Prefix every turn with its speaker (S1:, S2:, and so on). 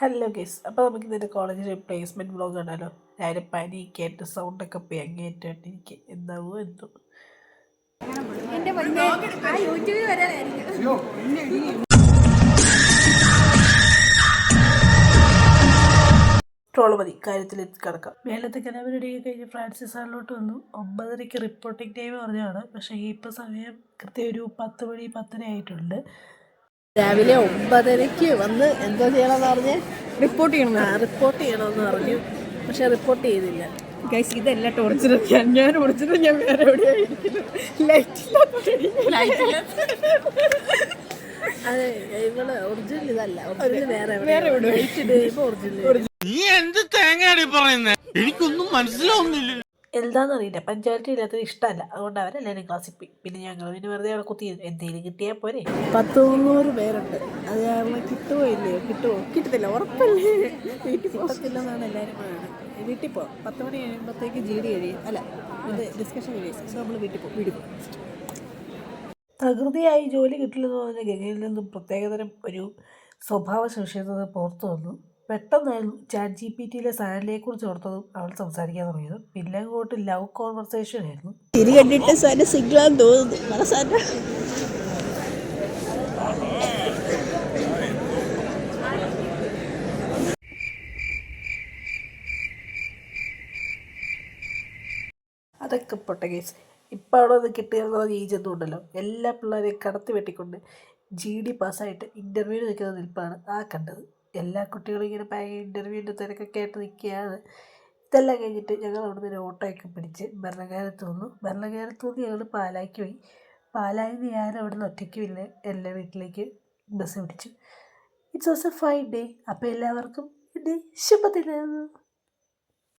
S1: Hello guys, അപ്പോൾ നമുക്ക് ഇതിൻ്റെ കോളേജിൽ പ്ലേസ്മെൻറ്റ് വ്ളോഗ് കണ്ടാലോ. രാവിലെ പനിയൊക്കെ ആയിട്ട് സൗണ്ടൊക്കെ പോയി അങ്ങേറ്റായിട്ടിരിക്കുക. എന്താവോ എന്തോ. ട്രോള് മതി, കാര്യത്തിൽ കിടക്കാം. മേളത്തെ കലാപരിപാടി കഴിഞ്ഞ് ഫ്രാൻസിസ് ഹാളിലോട്ട് വന്നു. 9:30 റിപ്പോർട്ടിംഗ് ടൈം പറഞ്ഞതാണ്. പക്ഷേ ഇപ്പോൾ സമയം കൃത്യം ഒരു 10 മണി 10:30 ആയിട്ടുണ്ട്.
S2: രാവിലെ 9:30 വന്ന് എന്തോ ചെയ്യണമെന്ന് പറഞ്ഞ്
S1: റിപ്പോർട്ട് ചെയ്യണമെന്ന് പറഞ്ഞു. പക്ഷെ റിപ്പോർട്ട് ചെയ്തില്ല.
S2: ഗൈസ്, ഇതല്ല ടോർച്ചർ. ഞാൻ ഓടിച്ചിട്ട് ഞാൻ വേറെ എവിടെയായിരിക്കുന്നു.
S1: അതെ, ഇവള് ഒറിജിനൽ ഇതല്ല, ഒറിജിനൽ വേറെ ഒറിജിനൽ.
S3: നീ എന്ത് തേങ്ങയാണ് പറയുന്നത്? എനിക്കൊന്നും മനസ്സിലാവുന്നില്ല.
S1: എന്താണെന്നറിയില്ല, പഞ്ചായത്ത് ഇല്ലാത്തത് ഇഷ്ടമല്ല. അതുകൊണ്ട് അവരെല്ലാവരും ക്ലാസ്സിൽ പോയി. പിന്നെ ഞങ്ങൾ പിന്നെ വെറുതെ അവിടെ കുത്തി എന്തെങ്കിലും കിട്ടിയാൽ പോരെ.
S2: 100 പേരുണ്ട്. അത് കാരണം കിട്ടുമോ ഇല്ലയോ? കിട്ടത്തില്ല, ഉറപ്പല്ലേ. വീട്ടിൽ പോകത്തില്ലെന്നാണ് എല്ലാവരും പറയുന്നത്. വീട്ടിൽ പോകാം. 10 മണി കഴിയുമ്പോഴത്തേക്ക് GD കഴിയും. അല്ല, ഇത് ഡിസ്കഷൻ കഴിയും. നമ്മൾ വീട്ടിൽ പോകും.
S1: തകൃതിയായി ജോലി കിട്ടില്ലെന്ന് പറഞ്ഞ ഗംഗയിൽ നിന്നും പ്രത്യേകതരം ഒരു സ്വഭാവ സവിശേഷത പുറത്തു വന്നു. പെട്ടെന്നായിരുന്നു ChatGPTയിലെ സാലറിയെക്കുറിച്ച് ഓർത്തതും അവൾ സംസാരിക്കാൻ തുടങ്ങിയത്. പിന്നെ അങ്ങോട്ട് ലവ് കോൺവെർസേഷൻ ആയിരുന്നു.
S2: തിരി കണ്ടിട്ട് സാറിന് സിഗ്ലാന്ന് തോന്നുന്നു. മനസ്സാറ്റ
S1: അതൊക്കെ പൊട്ട കേസ്. ഇപ്പം അവിടെ നിന്ന് കിട്ടുക ഏജൊന്നും ഉണ്ടല്ലോ. എല്ലാ പിള്ളേരെയും കടത്തി വെട്ടിക്കൊണ്ട് GD പാസ്സായിട്ട് ഇൻ്റർവ്യൂ നിൽക്കുന്ന നിൽപ്പാണ് ആ കണ്ടത്. എല്ലാ കുട്ടികളും ഇങ്ങനെ ഭയങ്കര ഇൻ്റർവ്യൂവിൻ്റെ തിരക്കൊക്കെ ആയിട്ട് നിൽക്കുകയാണ്. ഇതെല്ലാം കഴിഞ്ഞിട്ട് ഞങ്ങൾ അവിടെ നിന്ന് ഓട്ടോയൊക്കെ പിടിച്ച് ഭരണകാലത്ത് വന്നു. ഭരണകാലത്ത് വന്ന് ഞങ്ങൾ പാലായ്ക്ക് പോയി. പാലായിൽ നിന്ന് ഞാൻ അവിടെ നിന്ന് ഒറ്റയ്ക്കുമില്ല, എല്ലാ വീട്ടിലേക്ക് ബസ് പിടിച്ചു. It's was A fine day. അപ്പോൾ എല്ലാവർക്കും എൻ്റെ ശുഭദിനം.